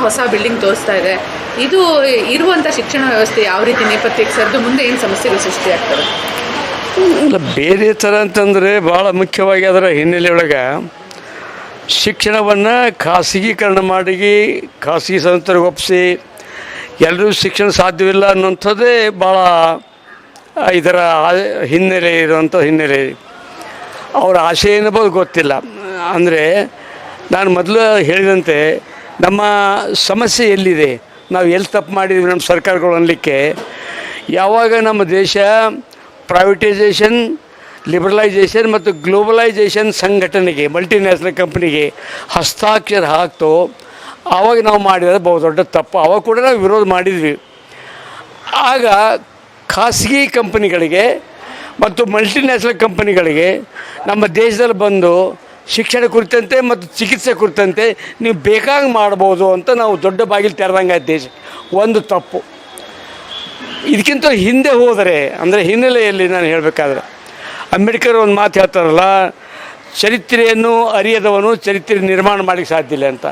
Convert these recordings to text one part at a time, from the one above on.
ಹೊಸ ಬಿಲ್ಡಿಂಗ್ ತೋರಿಸ್ತಾ ಇದೆ. ಇದು ಇರುವಂಥ ಶಿಕ್ಷಣ ವ್ಯವಸ್ಥೆ ಯಾವ ರೀತಿ ನೇಪಥ್ಯಕ್ಕೆ ಸರಿದು ಮುಂದೆ ಏನು ಸಮಸ್ಯೆಗಳು ಸೃಷ್ಟಿಯಾಗ್ತವೆ? ಇಲ್ಲ, ಬೇರೆ ಥರ ಅಂತಂದರೆ ಭಾಳ ಮುಖ್ಯವಾಗಿ ಅದರ ಹಿನ್ನೆಲೆಯೊಳಗೆ ಶಿಕ್ಷಣವನ್ನು ಖಾಸಗೀಕರಣ ಮಾಡಿ ಖಾಸಗಿ ಸಂಸ್ಥೆಗೆ ಒಪ್ಪಿಸಿ ಎಲ್ಲರೂ ಶಿಕ್ಷಣ ಸಾಧ್ಯವಿಲ್ಲ ಅನ್ನೋಂಥದ್ದೇ ಭಾಳ ಇದರ ಹಿನ್ನೆಲೆ ಇರುವಂಥ ಹಿನ್ನೆಲೆ. ಅವರ ಆಶಯ ಏನಬೋದು ಗೊತ್ತಿಲ್ಲ. ಅಂದರೆ ನಾನು ಮೊದಲು ಹೇಳಿದಂತೆ ನಮ್ಮ ಸಮಸ್ಯೆ ಎಲ್ಲಿದೆ, ನಾವು ಎಲ್ಲಿ ತಪ್ಪು ಮಾಡಿದ್ವಿ ನಮ್ಮ ಸರ್ಕಾರಗಳು ಅನ್ನಲಿಕ್ಕೆ, ಯಾವಾಗ ನಮ್ಮ ದೇಶ ಪ್ರೈವೇಟೈಸೇಷನ್, ಲಿಬರಲೈಸೇಷನ್ ಮತ್ತು ಗ್ಲೋಬಲೈಸೇಷನ್ ಸಂಘಟನೆಗೆ, ಮಲ್ಟಿನ್ಯಾಷನಲ್ ಕಂಪ್ನಿಗೆ ಹಸ್ತಾಕ್ಷರ ಹಾಕ್ತೋ ಆವಾಗ ನಾವು ಮಾಡಿರೋದು ಬಹುದೊಡ್ಡ ತಪ್ಪು. ಆವಾಗ ಕೂಡ ನಾವು ವಿರೋಧ ಮಾಡಿದ್ವಿ. ಆಗ ಖಾಸಗಿ ಕಂಪನಿಗಳಿಗೆ ಮತ್ತು ಮಲ್ಟಿನ್ಯಾಷನಲ್ ಕಂಪನಿಗಳಿಗೆ ನಮ್ಮ ದೇಶದಲ್ಲಿ ಬಂದು ಶಿಕ್ಷಣ ಕುರಿತಂತೆ ಮತ್ತು ಚಿಕಿತ್ಸೆ ಕುರಿತಂತೆ ನೀವು ಬೇಕಾಗಿ ಮಾಡ್ಬೋದು ಅಂತ ನಾವು ದೊಡ್ಡ ಬಾಗಿಲು ತೆರೆದಂಗೆ ಆಯ್ತು ದೇಶ. ಒಂದು ತಪ್ಪು. ಇದಕ್ಕಿಂತ ಹಿಂದೆ ಹೋದರೆ, ಅಂದರೆ ಹಿನ್ನೆಲೆಯಲ್ಲಿ ನಾನು ಹೇಳಬೇಕಾದ್ರೆ, ಅಂಬೇಡ್ಕರ್ ಒಂದು ಮಾತು ಹೇಳ್ತಾರಲ್ಲ, ಚರಿತ್ರೆಯನ್ನು ಅರಿಯದವನು ಚರಿತ್ರೆ ನಿರ್ಮಾಣ ಮಾಡಲಿಕ್ಕೆ ಸಾಧ್ಯ ಇಲ್ಲ ಅಂತ.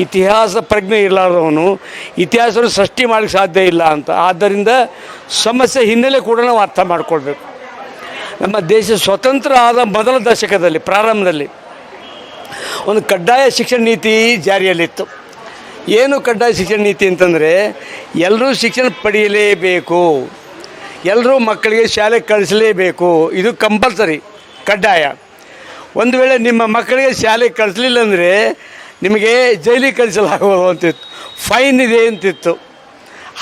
ಇತಿಹಾಸ ಪ್ರಜ್ಞೆ ಇರಲಾರ್ದವನು ಇತಿಹಾಸವನ್ನು ಸೃಷ್ಟಿ ಮಾಡಲಿಕ್ಕೆ ಸಾಧ್ಯ ಇಲ್ಲ ಅಂತ. ಆದ್ದರಿಂದ ಸಮಸ್ಯೆ ಹಿನ್ನೆಲೆ ಕೂಡ ನಾವು ಅರ್ಥ ಮಾಡಿಕೊಳ್ಬೇಕು. ನಮ್ಮ ದೇಶ ಸ್ವತಂತ್ರ ಆದ ಮೊದಲ ದಶಕದಲ್ಲಿ ಪ್ರಾರಂಭದಲ್ಲಿ ಒಂದು ಕಡ್ಡಾಯ ಶಿಕ್ಷಣ ನೀತಿ ಜಾರಿಯಲ್ಲಿತ್ತು. ಏನು ಕಡ್ಡಾಯ ಶಿಕ್ಷಣ ನೀತಿ ಅಂತಂದರೆ, ಎಲ್ಲರೂ ಶಿಕ್ಷಣ ಪಡೆಯಲೇಬೇಕು, ಎಲ್ಲರೂ ಮಕ್ಕಳಿಗೆ ಶಾಲೆಗೆ ಕಳಿಸಲೇಬೇಕು, ಇದು ಕಂಪಲ್ಸರಿ, ಕಡ್ಡಾಯ. ಒಂದು ವೇಳೆ ನಿಮ್ಮ ಮಕ್ಕಳಿಗೆ ಶಾಲೆಗೆ ಕಳಿಸ್ಲಿಲ್ಲ ಅಂದರೆ ನಿಮಗೆ ಜೈಲಿಗೆ ಕಳಿಸಲಾಗುವುದು ಅಂತಿತ್ತು, ಫೈನ್ ಇದೆ ಅಂತಿತ್ತು.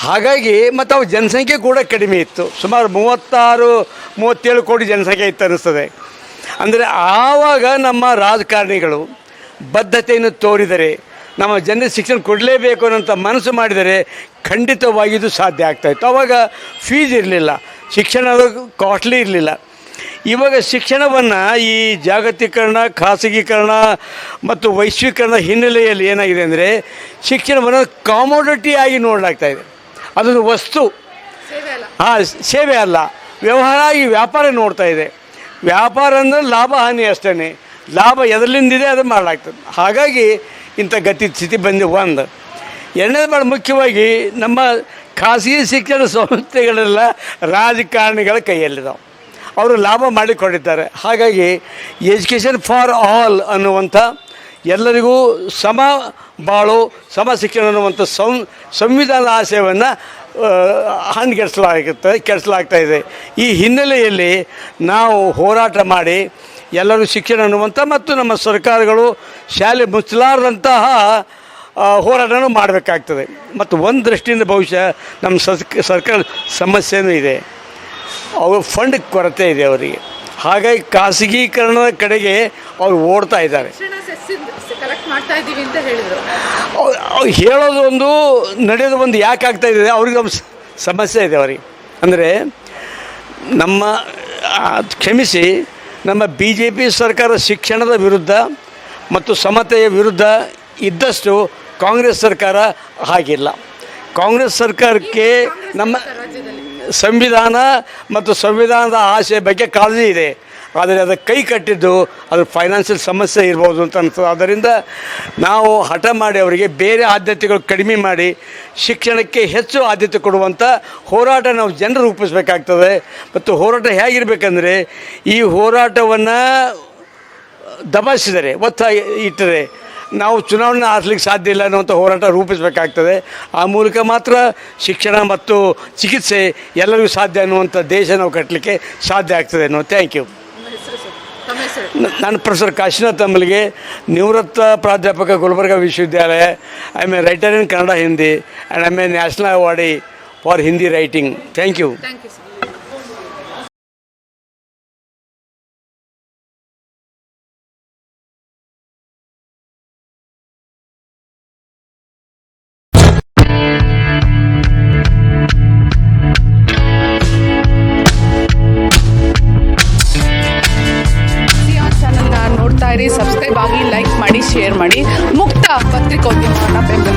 ಹಾಗಾಗಿ ಮತ್ತು ಅವು ಜನಸಂಖ್ಯೆ ಕೂಡ ಕಡಿಮೆ ಇತ್ತು, ಸುಮಾರು 36-37 ಕೋಟಿ ಜನಸಂಖ್ಯೆ ಇತ್ತು ಅನ್ನಿಸ್ತದೆ. ಅಂದರೆ ಆವಾಗ ನಮ್ಮ ರಾಜಕಾರಣಿಗಳು ಬದ್ಧತೆಯನ್ನು ತೋರಿದರೆ, ನಮ್ಮ ಜನರಿಗೆ ಶಿಕ್ಷಣ ಕೊಡಲೇಬೇಕು ಅನ್ನೋಂಥ ಮನಸ್ಸು ಮಾಡಿದರೆ ಖಂಡಿತವಾಗಿ ಇದು ಸಾಧ್ಯ ಆಗ್ತಾಯಿತ್ತು. ಆವಾಗ ಫೀಸ್ ಇರಲಿಲ್ಲ, ಶಿಕ್ಷಣ ಕಾಸ್ಟ್ಲಿ ಇರಲಿಲ್ಲ. ಇವಾಗ ಶಿಕ್ಷಣವನ್ನು ಈ ಜಾಗತೀಕರಣ, ಖಾಸಗೀಕರಣ ಮತ್ತು ವೈಶ್ವೀಕರಣ ಹಿನ್ನೆಲೆಯಲ್ಲಿ ಏನಾಗಿದೆ ಅಂದರೆ, ಶಿಕ್ಷಣವನ್ನು ಕಾಮೋಡಿಟಿ ಆಗಿ ನೋಡಲಾಗ್ತಾಯಿದೆ. ಅದೊಂದು ವಸ್ತು, ಸೇವೆ ಅಲ್ಲ, ವ್ಯವಹಾರ ಆಗಿ ವ್ಯಾಪಾರ ನೋಡ್ತಾ ಇದೆ. ವ್ಯಾಪಾರ ಅಂದರೆ ಲಾಭ ಹಾನಿ ಅಷ್ಟೇ, ಲಾಭ ಎದರಲ್ಲಿಂದಿದೆ ಅದು ಮಾಡಲಾಗ್ತದೆ. ಹಾಗಾಗಿ ಇಂಥ ಗತಿ ಸ್ಥಿತಿ ಬಂದು ಒಂದು. ಎರಡನೇದು ಭಾಳ ಮುಖ್ಯವಾಗಿ ನಮ್ಮ ಖಾಸಗಿ ಶಿಕ್ಷಣ ಸಂಸ್ಥೆಗಳೆಲ್ಲ ರಾಜಕಾರಣಿಗಳ ಕೈಯಲ್ಲಿದ್ದಾವೆ, ಅವರು ಲಾಭ ಮಾಡಿಕೊಂಡಿದ್ದಾರೆ. ಹಾಗಾಗಿ ಎಜುಕೇಷನ್ ಫಾರ್ ಆಲ್ ಅನ್ನುವಂಥ, ಎಲ್ಲರಿಗೂ ಸಮ ಬಾಳು ಸಮ ಶಿಕ್ಷಣ ಅನ್ನುವಂಥ ಸಂವಿಧಾನದ ಆಶಯವನ್ನು ಕೆಡಿಸಲಾಗ್ತಾ ಇದೆ. ಈ ಹಿನ್ನೆಲೆಯಲ್ಲಿ ನಾವು ಹೋರಾಟ ಮಾಡಿ ಎಲ್ಲರೂ ಶಿಕ್ಷಣ ಅನ್ನುವಂಥ ಮತ್ತು ನಮ್ಮ ಸರ್ಕಾರಗಳು ಶಾಲೆ ಮುಚ್ಚಲಾರದಂತಹ ಹೋರಾಟನೂ ಮಾಡಬೇಕಾಗ್ತದೆ. ಮತ್ತು ಒಂದು ದೃಷ್ಟಿಯಿಂದ ಬಹುಶಃ ನಮ್ಮ ಸರ್ಕಾರ ಸಮಸ್ಯೆನೂ ಇದೆ, ಅವ್ರ ಫಂಡ್ ಕೊರತೆ ಇದೆ ಅವರಿಗೆ. ಹಾಗಾಗಿ ಖಾಸಗೀಕರಣದ ಕಡೆಗೆ ಅವ್ರು ಓಡ್ತಾ ಇದ್ದಾರೆ. ಹೇಳೋದು ಒಂದು, ನಡೆಯೋದು ಒಂದು. ಯಾಕೆ ಆಗ್ತಾಯಿದೆ ಅವ್ರಿಗೆ ಒಂದು ಸಮಸ್ಯೆ ಇದೆ ಅವರಿಗೆ. ಅಂದರೆ ನಮ್ಮ ಕ್ಷಮಿಸಿ, ನಮ್ಮ BJP ಸರ್ಕಾರ ಶಿಕ್ಷಣದ ವಿರುದ್ಧ ಮತ್ತು ಸಮತೆಯ ವಿರುದ್ಧ ಇದ್ದಷ್ಟು ಕಾಂಗ್ರೆಸ್ ಸರ್ಕಾರ ಹಾಗಿಲ್ಲ. ಕಾಂಗ್ರೆಸ್ ಸರ್ಕಾರಕ್ಕೆ ನಮ್ಮ ಸಂವಿಧಾನ ಮತ್ತು ಸಂವಿಧಾನದ ಆಶಯ ಬಗ್ಗೆ ಕಾಳಜಿ ಇದೆ, ಆದರೆ ಅದಕ್ಕೆ ಕೈ ಕಟ್ಟಿದ್ದು ಅದು ಫೈನಾನ್ಷಿಯಲ್ ಸಮಸ್ಯೆ ಇರ್ಬೋದು ಅಂತ ಅನ್ಸ್ತದೆ. ಆದ್ದರಿಂದ ನಾವು ಹಠ ಮಾಡಿ ಅವರಿಗೆ ಬೇರೆ ಆದ್ಯತೆಗಳು ಕಡಿಮೆ ಮಾಡಿ ಶಿಕ್ಷಣಕ್ಕೆ ಹೆಚ್ಚು ಆದ್ಯತೆ ಕೊಡುವಂಥ ಹೋರಾಟ ನಾವು ಜನರು ರೂಪಿಸಬೇಕಾಗ್ತದೆ. ಮತ್ತು ಹೋರಾಟ ಹೇಗಿರಬೇಕಂದ್ರೆ, ಈ ಹೋರಾಟವನ್ನು ದಬಾಯಿಸಿದರೆ, ಒತ್ತಾಗಿ ಇಟ್ಟರೆ ನಾವು ಚುನಾವಣೆ ಆರಿಸಲಿಕ್ಕೆ ಸಾಧ್ಯ ಇಲ್ಲ ಅನ್ನುವಂಥ ಹೋರಾಟ ರೂಪಿಸಬೇಕಾಗ್ತದೆ. ಆ ಮೂಲಕ ಮಾತ್ರ ಶಿಕ್ಷಣ ಮತ್ತು ಚಿಕಿತ್ಸೆ ಎಲ್ಲರಿಗೂ ಸಾಧ್ಯ ಅನ್ನುವಂಥ ದೇಶ ನಾವು ಕಟ್ಟಲಿಕ್ಕೆ ಸಾಧ್ಯ ಆಗ್ತದೆ ಅನ್ನೋ. Thank you. ನಾನು ಪ್ರೊಫೆಸರ್ ಕಾಶಿನಾಥ್ ಅಂಬಲಿಗೆ, ನಿವೃತ್ತ ಪ್ರಾಧ್ಯಾಪಕ, ಗುಲ್ಬರ್ಗಾ ವಿಶ್ವವಿದ್ಯಾಲಯ. I am a writer in Kannada, Hindi, and I am a national awardee for Hindi writing. Thank you. Subscribe ಆಗಿ, ಲೈಕ್ ಮಾಡಿ, ಶೇರ್ ಮಾಡಿ. ಮುಕ್ತ ಪತ್ರಿಕೋದ್ಯಮವನ್ನು ಬೆಂಬಲಿಸಿ.